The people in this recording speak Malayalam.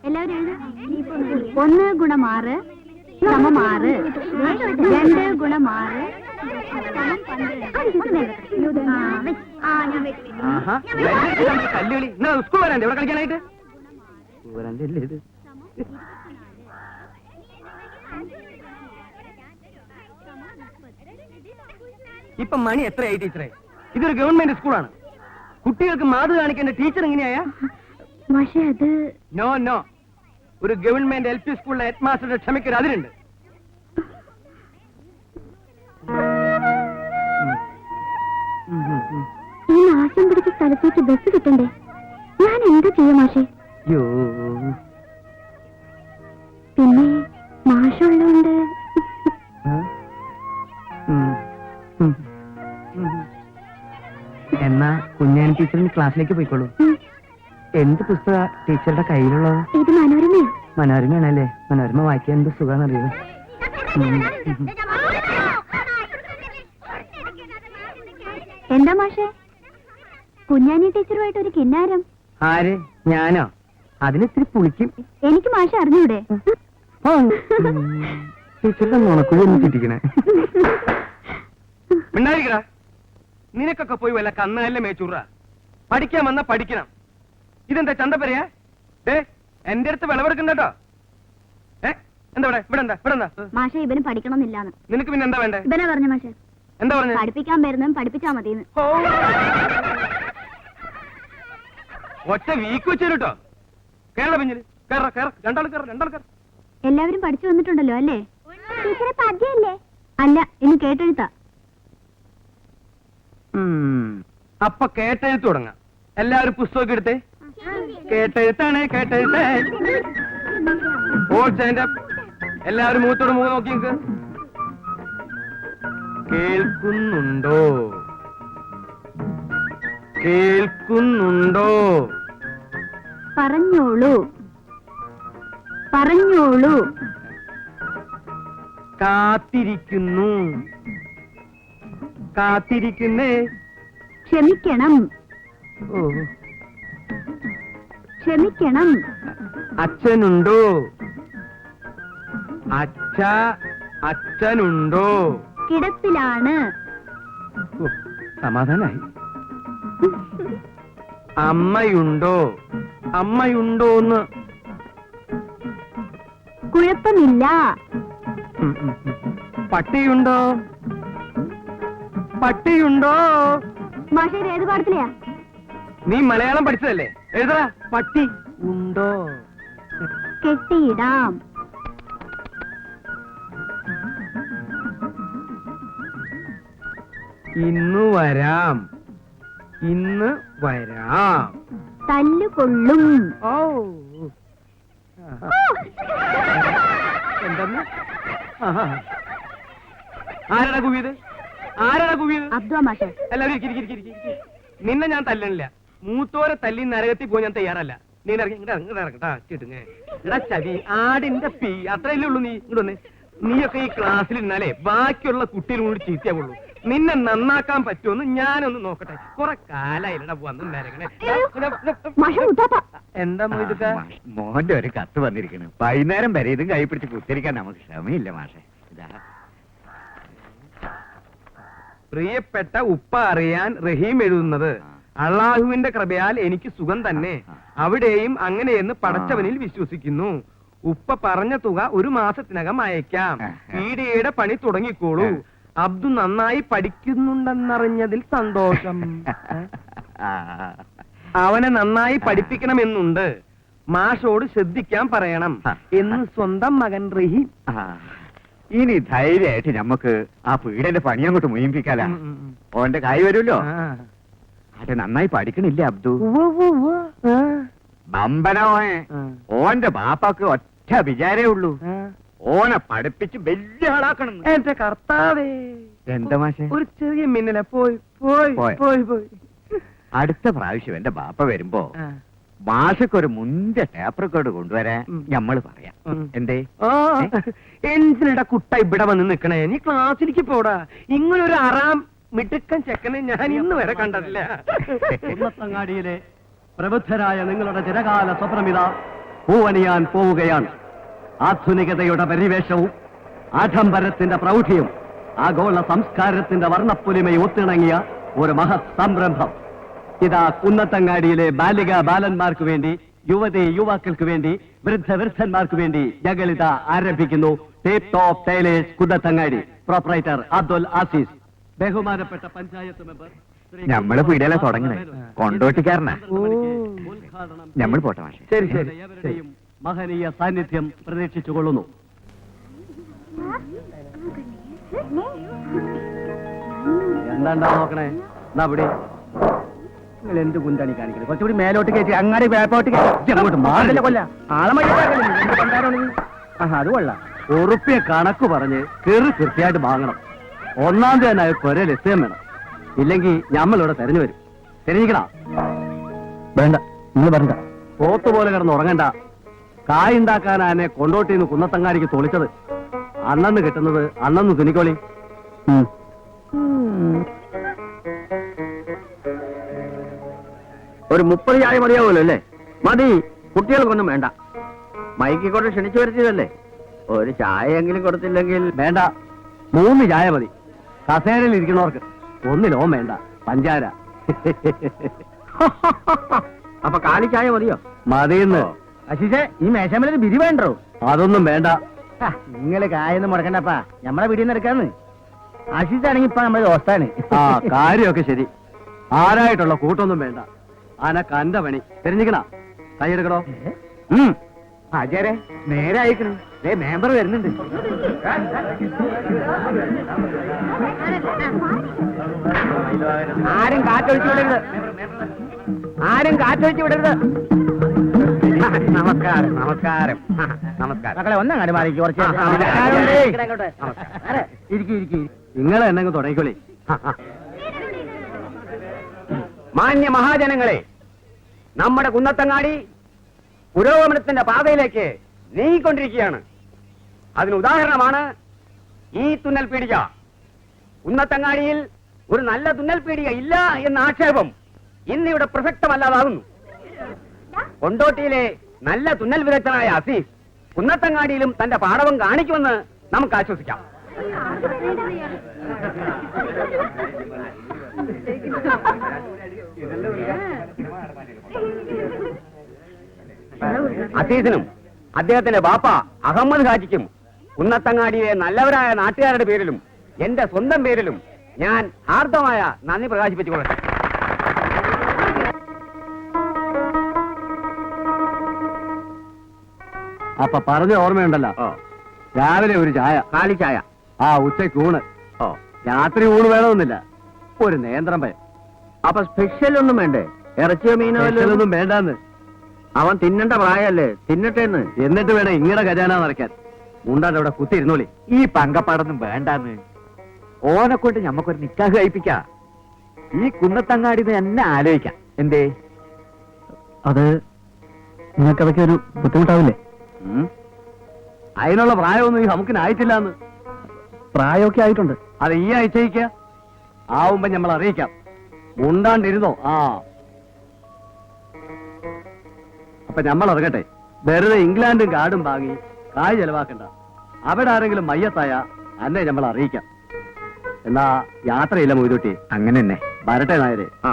എല്ലാവരും 1 ഗുണം 6 സമം 6 2 ഗുണം 6 കല്ലുകളി സ്കൂൾ വരാണ്ട് ഇവിടെ കളിക്കാനായിട്ട് വരാണ്ടല്ലേ ഇത്. ഇപ്പൊ മണി എത്രയായി ടീച്ചറെ? ഇതൊരു ഗവൺമെന്റ് സ്കൂളാണ്. കുട്ടികൾക്ക് മാതൃ കാണിക്കേണ്ട ടീച്ചർ എങ്ങനെയാ? നോ നോ, ഒരു ഗവൺമെന്റ് LP സ്കൂളിലെ ഹെഡ് മാസ്റ്ററുടെ ക്ഷമയ്ക്കൊരു അതിരുണ്ട്. ഈ നാശം പിടിച്ച സ്ഥലത്തേക്ക് ബസ് കിട്ടണ്ടേ? ഞാൻ എന്താ ചെയ്യാ മാഷേ? പിന്നെ മാഷുള്ളോണ്ട് എന്നാ കുഞ്ഞാൻ ടീച്ചറിന് ക്ലാസ്സിലേക്ക് പോയിക്കോളൂ. എന്ത് പുസ്തക ടീച്ചറുടെ കയ്യിലുള്ളത്? ഇത് മനോരമയാ. മനോരമയാണല്ലേ? മനോരമ വായിക്കാൻ എന്ത് സുഖാന്നറിയോ? എന്താ മാഷേ കുഞ്ഞാനി ടീച്ചറുമായിട്ട് ഒരു കിന്നാരം? ആര്? ഞാനോ? അതിനിത്തിരി പുളിക്കും. എനിക്ക് മാഷെ അറിഞ്ഞൂടെ? ടീച്ചറുടെ നുണക്കുഴി ഒന്ന് ചിട്ടിക്കണേ. മിണ്ടായിരിക്കടാ. നിനക്കൊക്കെ പോയി വല്ല കന്നല്ലേ മേച്ചൂറ. പഠിക്കാൻ വന്നാ പഠിക്കണം. ഇതെന്താ ചന്തപ്പരയാ? എന്റെ അടുത്ത് വിളവെടുക്കണ്ടോ? എന്താ ഇവിടെ ഇവിടെ എന്താ ഇവിടെ എന്താ? മാഷെ ഇവന് പഠിക്കണമെന്നില്ലാന്ന്. നിനക്ക് പിന്നെ എന്താ വേണ്ടേ? ഇവനെ പറഞ്ഞു മാഷെ. എന്താ പറഞ്ഞു? പഠിപ്പിക്കാൻ വരുന്നതും പഠിപ്പിച്ചാ മതിന്ന്. ഒറ്റ വീക്ക് വെച്ചേട്ടോ. കേരള പിഞ്ഞില് കേറ കേറ രണ്ടാൾ കേറ രണ്ടാൾ കേറ. എല്ലാവരും പഠിച്ചു വന്നിട്ടുണ്ടല്ലോ അല്ലേ? പദ്യല്ലേ? അല്ല, ഇനി കേട്ടെഴുത്താ. അപ്പൊ കേട്ടെഴുത്ത് തുടങ്ങാം. എല്ലാവരും പുസ്തകം എടുത്തേ. കേട്ടെഴുത്താണ് കേട്ടെഴുത്തേ. എല്ലാവരും മുഖത്തോട് മുഖം നോക്കി നിൽക്ക്. കേൾക്കുന്നുണ്ടോ? കേൾക്കുന്നുണ്ടോ? പറഞ്ഞോളൂ പറഞ്ഞോളൂ. കാത്തിരിക്കുന്നു. കാത്തിരിക്കുന്നേ. ക്ഷമിക്കണം. ഓ, ക്ഷമിക്കണം. അച്ഛനുണ്ടോ? അച്ഛനുണ്ടോ? കിടപ്പിലാണ്. സമാധാനായി. അമ്മയുണ്ടോ? അമ്മയുണ്ടോന്ന്. കുഴപ്പമില്ല. പട്ടിയുണ്ടോ? പട്ടിയുണ്ടോ? മാഷേ ഏത് പാടത്തിലെയാ? നീ മലയാളം പഠിച്ചതല്ലേ? എഴുതടാ. പട്ടി ഉണ്ടോ? കെട്ടിയിടാം. ഇന്ന് വരാം. ഇന്ന് വരാം. തല്ലുകൊള്ളും. ഓ, എന്തെന്ന്? ആരാടാ കുവിയത്? ആരാടാ കുവിയത്? അബ്ദുള്ള മാഷേ. എല്ലാവരും നിന്നെ ഞാൻ തല്ലണില്ല. മൂത്തോരെ തല്ലി നരകത്തിൽ പോയി ഞാൻ തയ്യാറല്ല. നീ ഇറങ്ങട്ടാ കിട്ടുങ്ങ. എടാ ചവി ആടിന്റെ പീ അത്രയല്ലേ ഉള്ളൂ. നീ ഇങ്ങോട്ട് നീയൊക്കെ ഈ ക്ലാസ്സിൽ ഇരുന്നാലേ ബാക്കിയുള്ള കുട്ടികളും കൂടി ചീത്തയാവുള്ളൂ. നിന്നെ നന്നാക്കാൻ പറ്റുമെന്ന് ഞാനൊന്ന് നോക്കട്ടെ. കുറെ കാലായില്ലടാ വന്നു നരകണേ. എന്താ മോയിതൊക്കെ? മോന്റെ ഒരു കത്ത് വന്നിരിക്കുന്നു. വൈകുന്നേരം വരെ ഇതും കൈ പിടിച്ച് കുത്തിരിക്കാൻ നമുക്ക് ക്ഷമയില്ല മാഷെ. പ്രിയപ്പെട്ട ഉപ്പ അറിയാൻ റഹീം എഴുതുന്നത്. അള്ളാഹുവിന്റെ കൃപയാൽ എനിക്ക് സുഖം തന്നെ. അവിടെയും അങ്ങനെയെന്ന് പടച്ചവനിൽ വിശ്വസിക്കുന്നു. ഉപ്പ പറഞ്ഞ തുക 1 മാസത്തിനകം അയക്കാം. ഈടിയുടെ പണി തുടങ്ങിക്കോളൂ. അബ്ദു നന്നായി പഠിക്കുന്നുണ്ടെന്നറിഞ്ഞതിൽ സന്തോഷം. അവനെ നന്നായി പഠിപ്പിക്കണമെന്നുണ്ട്. മാഷോട് ശ്രദ്ധിക്കാൻ പറയണം എന്ന് സ്വന്തം മകൻ റഹീം. ഇനി ധൈര്യമായിട്ട് നമുക്ക് ആ പീഡന്റെ പണി അങ്ങോട്ട് മുയിപ്പിക്കാല. ഓന്റെ കായ് വരുമല്ലോ. അത് നന്നായി പഠിക്കണില്ലേ അബ്ദു? ബമ്പനോയെ ഓന്റെ ബാപ്പാക്ക് ഒറ്റ വിചാരേ ഉള്ളൂ. ഓനെ പഠിപ്പിച്ച് വലിയ ആളാക്കണം. എന്റെ കർത്താവേ. എന്താ മാഷെ? ഒരു ചെറിയ മിന്നല പോയി പോയി പോയി പോയി. അടുത്ത പ്രാവശ്യം എന്റെ ബാപ്പ വരുമ്പോ മാഷക്കൊരു മുന്തിയ ടേപ്പ് റെക്കോർഡ് കൊണ്ടുവരാൻ ഞമ്മള് പറയാം. എന്തേ? എന്തിനടാ കുട്ട ഇവിടെ വന്ന് നിക്കണേ? നീ ക്ലാസ്സിലേക്ക് പോടാ. ഇങ്ങനൊരു അറാം മിടുക്കൻ ചെക്കനെ ഞാൻ ഇന്ന് വരെ കണ്ടിട്ടില്ല. കുന്നത്തങ്ങാടിയിലെ പ്രബുദ്ധരായ നിങ്ങളുടെ ചിരകാല സ്വപ്നമിത പൂവണിയാൻ പോവുകയാണ്. ആധുനികതയുടെ പരിവേഷവും ആഡംബരത്തിന്റെ പ്രൗഢിയും ആഗോള സംസ്കാരത്തിന്റെ വർണ്ണപ്പൊലിമയും ഒത്തിണങ്ങിയ ഒരു മഹത് സംരംഭം. ഇതാ കുന്നത്തങ്ങാടിയിലെ ബാലിക ബാലന്മാർക്ക് വേണ്ടി, യുവതി യുവാക്കൾക്ക് വേണ്ടി, വൃദ്ധന്മാർക്ക് വേണ്ടി ഞങ്ങളിത ആരംഭിക്കുന്നു. Tape top tailors Kunnathangadi. Proprietor Abdul Aziz. ബഹുമാനപ്പെട്ട പഞ്ചായത്ത് മെമ്പർ ഞമ്മള് പീടിയല്ല തുടങ്ങണേ, കൊണ്ടോട്ടിക്കാരനാ. ഞമ്മൾ പോട്ടെ മാഷെ. ശരി ശരി. ഏവരുടെയും മഹനീയ സാന്നിധ്യം പ്രതീക്ഷിച്ചുകൊള്ളുന്നു. എന്താണ്ടാ നോക്കണേ? എന്നാ അവിടെ നിങ്ങൾ എന്ത് കുന്താണി കാണിക്കുന്നത്? കുറച്ചുകൂടി മേലോട്ട് കയറ്റി അങ്ങാടി വേപ്പോട്ട് അങ്ങോട്ട് മാറില്ല. കൊല്ല ആളെ മഴ അത് കൊള്ളാം. ഉറുപ്പിയ കണക്ക് പറഞ്ഞ് കൃത്യമായിട്ട് വാങ്ങണം. ഒന്നാം തീയതി കൊരേ ലക്ഷ്യം വേണം, ഇല്ലെങ്കിൽ ഞമ്മളിവിടെ തെരഞ്ഞു വരും. തെരഞ്ഞിക്കണ വേണ്ട, നിങ്ങൾ പറഞ്ഞ പോത്തുപോലെ കിടന്ന് ഉറങ്ങണ്ട. കായുണ്ടാക്കാൻ ആനെ കൊണ്ടോട്ടിന്ന് കുന്നത്തങ്ങാടിക്ക് തൊളിച്ചത്. അന്നന്ന് കിട്ടുന്നത് അന്നന്ന് തുനിക്കോളി. ഒരു 30 ചായ മതിയാവുമല്ലോ അല്ലേ? മതി, കുട്ടികൾക്കൊന്നും വേണ്ട. മൈക്കിക്കൊണ്ട് ക്ഷണിച്ചു വരുത്തിയതല്ലേ, ഒരു ചായയെങ്കിലും കൊടുത്തില്ലെങ്കിൽ വേണ്ട, 3 ചായ മതി. കസേരയിൽ ഇരിക്കണവർക്ക് ഒന്നിലോ വേണ്ട, പഞ്ചാര. അപ്പൊ കാലി ചായ മതിയോ? മതിയെന്ന്. അശിഷേ, ഈ മേശമേലൊരു ബിരി വേണ്ടോ? അതൊന്നും വേണ്ട. നിങ്ങള് കായൊന്നും മുടക്കണ്ടപ്പാ, നമ്മളെ വീട്ടിൽ നിന്ന് എടുക്കാന്ന്. അശിഷാണെങ്കി ഇപ്പൊ നമ്മളെ ദോസ്താണ്. ആ കാര്യമൊക്കെ ശരി. ആരായിട്ടുള്ള കൂട്ടൊന്നും വേണ്ട. അനക്ക് അന്റെ പണി. തെരഞ്ഞിക്കണ കൈയെടുക്കണോ? ആചാരെ നേരെ അയക്കണം. മെമ്പർ വരുന്നുണ്ട്. ആരും കാറ്റൊഴിച്ചു വിടരുത്, ആരും കാറ്റൊഴിച്ചു വിടരുത്. നമസ്കാരം നമസ്കാരം നമസ്കാരം. മക്കളെ ഒന്നങ്ങാട് മാറിക്ക് കുറച്ച്. ഇരിക്കും. നിങ്ങളെ എന്നെങ്കിൽ തുടങ്ങിക്കോളി. മാന്യ മഹാജനങ്ങളെ, നമ്മുടെ കുന്നത്തങ്ങാടി പുരോഗമനത്തിന്റെ പാതയിലേക്ക് നീങ്ങിക്കൊണ്ടിരിക്കുകയാണ്. അതിന് ഉദാഹരണമാണ് ഈ തുന്നൽ പീടിക. കുന്നത്തങ്ങാടിയിൽ ഒരു നല്ല തുന്നൽ പീടിക ഇല്ല എന്ന ആക്ഷേപം ഇന്നിവിടെ പ്രസക്തമല്ലാതാകുന്നു. കൊണ്ടോട്ടിയിലെ നല്ല തുന്നൽ വിദഗ്ധനായ അസീസ് കുന്നത്തങ്ങാടിയിലും തന്റെ പാടവം കാണിക്കുമെന്ന് നമുക്ക് ആശ്വസിക്കാം. അസീസിനും അദ്ദേഹത്തിന്റെ ബാപ്പ അഹമ്മദ് ഹാജിക്കും കുന്നത്തങ്ങാടിയിലെ നല്ലവരായ നാട്ടുകാരുടെ പേരിലും എന്റെ സ്വന്തം പേരിലും ഞാൻ ഹാർദമായ നന്ദി പ്രകാശിപ്പിച്ചുകൊള്ളട്ടെ. അപ്പൊ പറഞ്ഞ ഓർമ്മയുണ്ടല്ലോ, രാവിലെ ഒരു ചായ, കാലി ചായ. ആ ഉച്ചയ്ക്ക് ഊണ്, രാത്രി ഊണ് വേണമെന്നില്ല, ഒരു നേന്ത്രം പയം. അപ്പൊ സ്പെഷ്യൽ ഒന്നും വേണ്ടേ? ഇറച്ചിയോ മീനോ ഒന്നും വേണ്ടാന്ന്. അവൻ തിന്നണ്ട പ്രായല്ലേ, തിന്നട്ടെന്ന്. എന്നിട്ട് വേണം ഇങ്ങനെ ഖജാന നിറയ്ക്കാൻ. മുണ്ടാണ്ട് അവിടെ കുത്തിയിരുന്നോളി. ഈ പങ്കപ്പാടൊന്നും വേണ്ടാന്ന്. ഓനെ കൊണ്ട് ഞമ്മക്കൊരു നിക്കാഹ് കഴിപ്പിക്കാം. ഈ കുന്നത്തങ്ങാടി എന്നെ ആലോചിക്കാം. എന്തേ? അത് നിങ്ങൾക്കതൊക്കെ ഒരു ബുദ്ധിമുട്ടാവില്ലേ? അതിനുള്ള പ്രായമൊന്നും ഈ നമുക്കിനായിട്ടില്ലാന്ന്. പ്രായമൊക്കെ ആയിട്ടുണ്ട്. അത് ഈ ആഴ്ചയ്ക്ക് ആവുമ്പോ നമ്മൾ അറിയിക്കാം. മുണ്ടാണ്ടിരുന്നോ? ആ അപ്പൊ നമ്മൾ ഇറങ്ങട്ടെ. വെറുതെ ഇംഗ്ലണ്ടും കാർഡും വാങ്ങി കായ് ചെലവാക്കണ്ട. അവിടെ ആരെങ്കിലും മയ്യത്തായ അന്നെ നമ്മൾ അറിയിക്കാം. എന്നാ യാത്രയില്ല മൊയ്തുട്ടി. അങ്ങനെ തന്നെ. വരട്ടെ നായരെ. ആ